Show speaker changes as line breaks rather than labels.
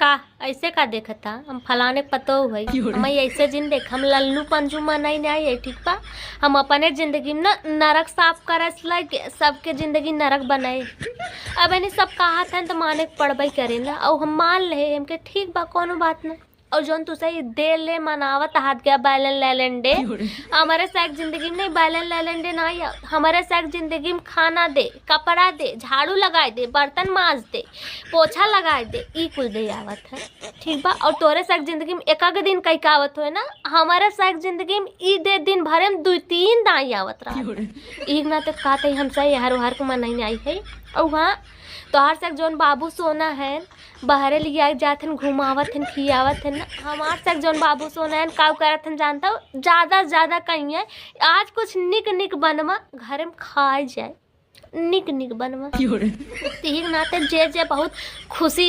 का ऐसे का देखा था हम फलाने पतो हुई हम ऐसे जिन देख हम लल्लू पंजू मनाई नहीं है ठीक बा। हम अपने जिंदगी में ना नरक साफ करस लाइक सबके जिंदगी नरक बनाए। अब इन्हें सब कहा था तो माने पड़बई करे ना और हम मान ले हमके ठीक बा कोनो बात ना। और जोन तू सही दे ले मनावत हाथ गया बैलन ले लेन दे हमारे साथ जिंदगी में नहीं बैलन ले लेन दे नहीं हमारे साथ जिंदगी में खाना दे कपड़ा दे झाड़ू लगाए दे बर्तन मांज दे पोछा लगाए दे ई कुल दे आवत है ठीक बा। और तोरे साथ जिंदगी में एक दिन कई आवत हो ना हमारे साथ जिंदगी में ई दे दिन भरे में 2-3 दाई आवत रहा ई ना तो कहते हम सही हर को मन नहीं आई है। और वहाँ तोहार साथ जोन बाबू सोना है बाहरे लिया जात हन घुमावत हन खियावत हन हमार साथ जोन बाबू सोना है काव करत हन जानता हो ज़्यादा से ज़्यादा कहीं है आज कुछ निक निक बनवा घर में खाए जाए निक निक बनवा तीन नाते जे बहुत खुशी